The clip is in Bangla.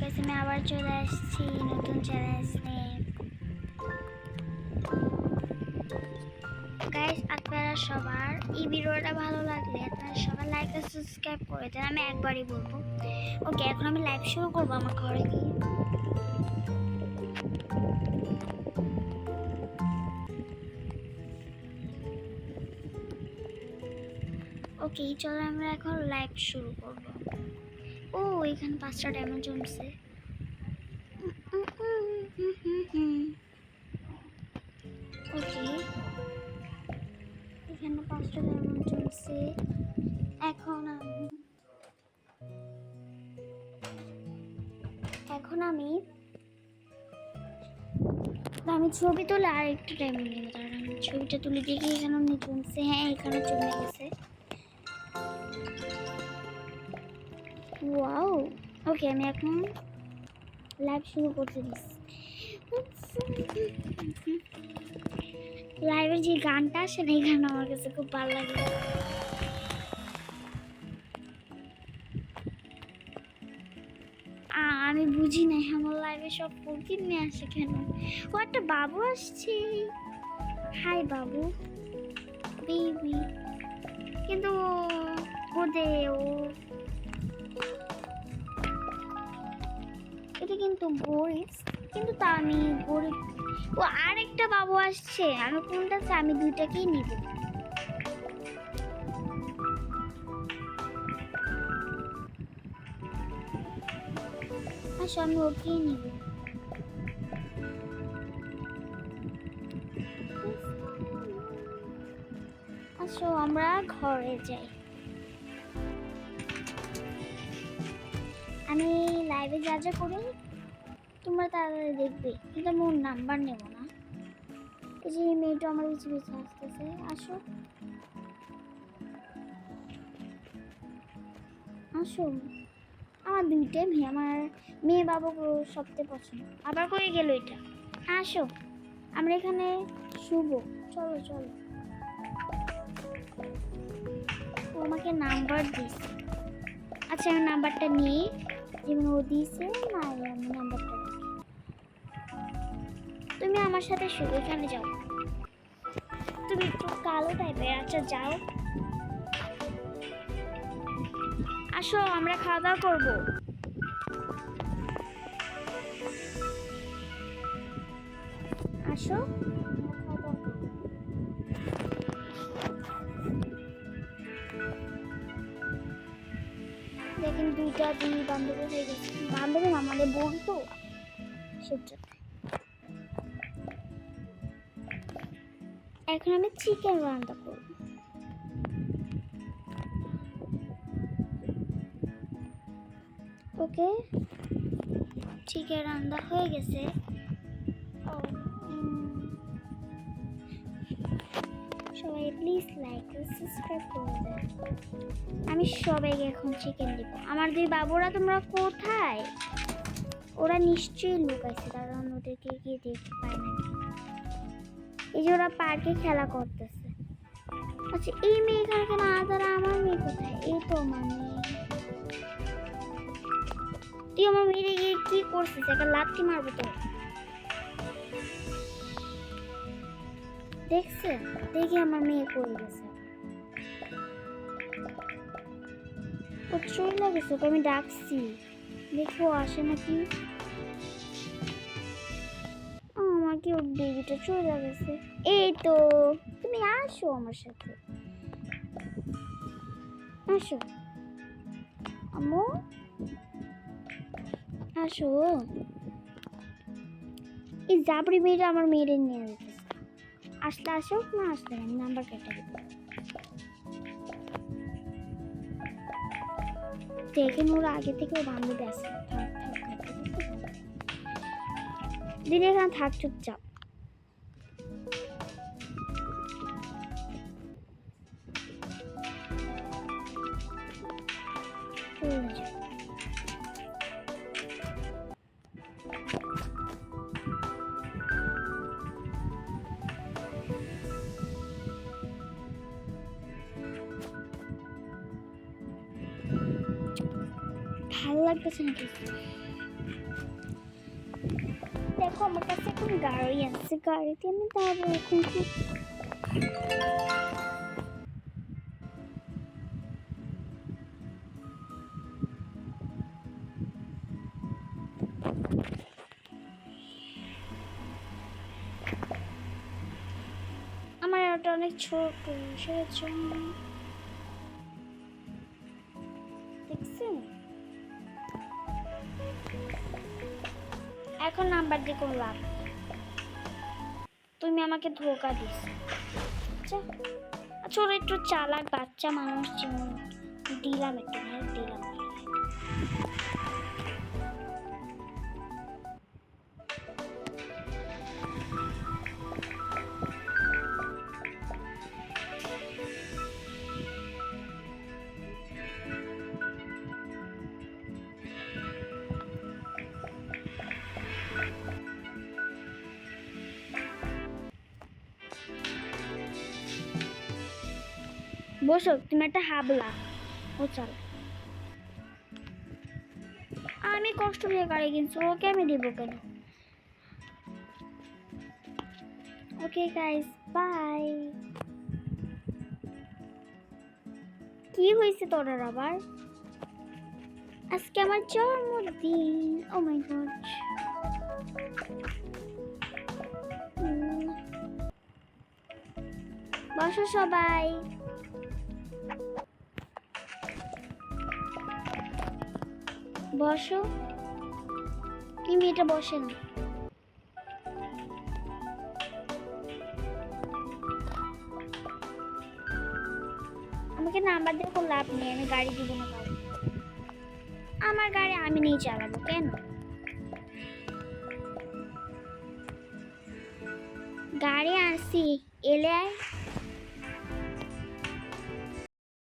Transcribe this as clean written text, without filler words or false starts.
কাছে আমি আবার চলে আসছি নতুন চ্যালেঞ্জ নিয়ে। গাইস, আপনারা সবার এই ভিডিওটা ভালো লাগলে আপনারা সবাই লাইক আর সাবস্ক্রাইব করে দেন। আমি একবারই বলবো। ওকে, এখন আমি লাইভ শুরু করবো আমার ঘরে গিয়ে। ওকে, চলো আমরা এখন লাইভ শুরু করব। ও, এখানে 5টা ডায়মন্ড জমছে। ওকে, এখানে 5টা ডায়মন্ড জমছে। এখন আমি ছবি তুলে আর একটু ডায়মন্ড নেব। তার আমি ছবিটা তুলে দেখি এখানে অনেক জমছে। হ্যাঁ, এখানে জমে গেছে। ওয়াও, ওকে, আমি এখন লাইভ শুরু করতে দিচ্ছি। লাইভের যে গানটা আসে না, এই গান আমার কাছে খুব ভালো লাগে। আমি বুঝি না আমার লাইভে সব ফকির নিয়ে আসে কেন। ও, একটা বাবু আসছে। হাই বাবু, বেবি। কিন্তু এটা কিন্তু গরিব, কিন্তু তা আমি গরিব। ও, আরেকটা বাবু আসছে। আমি কোনটা চাই? আমি দুইটাকেই নিব। আসো, আমি ওকেই নিব। আসো, আমরা ঘরে যাই। আমি লাইভে যা যা করি তোমরা তাড়াতাড়ি দেখবে, কিন্তু আমি ওর নাম্বার নেব না। এই যে মেয়েটা আমার পিছু পিছু আসতেছে। আসো আসো, আমার দুইটাই মেয়ে। আমার মেয়ে বাবাকে সবচেয়ে পছন্দ। আবার কই গেল এটা? আসো, আমরা এখানে শুভ। চলো চলো। ও আমাকে নাম্বার দিছে। আচ্ছা, আমি নাম্বারটা নিই। যেমন ও দিয়েছে না, আমি নাম্বারটা রাখি। তুমি আমার সাথে শুভ, এখানে যাও। তুমি একটু কালো টাইপের। আচ্ছা, যাও। আসো, আমরা খাওয়া দাওয়া করবো। আসো, দেখেন দুই বান্ধবী হয়ে গেছে। বান্ধবী আমাদের বোন তো, সেটা। এখন আমি চিকেন রান্না করব। ওকে, চিকেন রান্না হয়ে গেছে। সবাই প্লিজ লাইক আর সাবস্ক্রাইব করে দেন। আমি সবাইকে এখন চিকেন দিব। আমার দুই বাবুরা তোমরা কোথায়? ওরা নিশ্চয়ই লুকাইছে, কারণ ওদেরকে গিয়ে দেখতে পাই না। এই যে ওরা পার্কে খেলা করতেছে। আচ্ছা, এই মেয়ে এখানে কেন? আদারা, আমার মেয়ে কোথায়? এই তো আমার মেয়ে। তুই আমার মেয়ে গিয়ে কি করছিস? একটা লাথি মারবো তো। দেখছে, দেখি আমার মেয়ে করে গেছে। ও চলে গেছে। ওকে আমি ডাকছি, দেখো আসে নাকি। আমাকে ওর বেবিটা চলে গেছে। এই তো, তুমি আসো আমার সাথে। আসো আম্মু, আসো। এই জাবরি মেয়েটা আমার মেয়েরে নিয়ে যেতেছে। আসলে আসো, না আসলে আমি নাম্বার কেটে দেবো। দেখেন ওরা আগে থেকে ও বান্ধবী আসে। দিদি এখানে থাক, চুপচাপ। চলে যাও। ভালো লাগতেছে না কিছু। দেখো আমার কাছে এখন গাড়ি আছে, গাড়িতে আমি যাবো এখন। আমার ওটা অনেক ছোট সেজন্য, দেখছেন? এখন নাম্বার দিয়ে কোনো লাভ নেই। তুমি আমাকে ধোকা দিস। আচ্ছা ওরা একটু চালাক বাচ্চা মানুষ, দিলাম একটু ভাই, দিলাম। বসো, তুমি একটা হাবলা। ও চাল, আমি কষ্ট নিয়ে গাড়ি কিনছি, ওকে আমি দিব কেন? Okay guys, bye. কি হয়েছে তোর আবার? আজকে আমার জন্মদিন। Oh my God. বসো সবাই। বসো, এই মেয়েটা বসে না। আমাকে নাম্বার দিয়ে কোনো লাভ নেই, আমি গাড়ি দিব না কাউকে। আমার গাড়ি আমি নিয়ে চালাবো, কেন? গাড়ি আনছি, এলে আয়।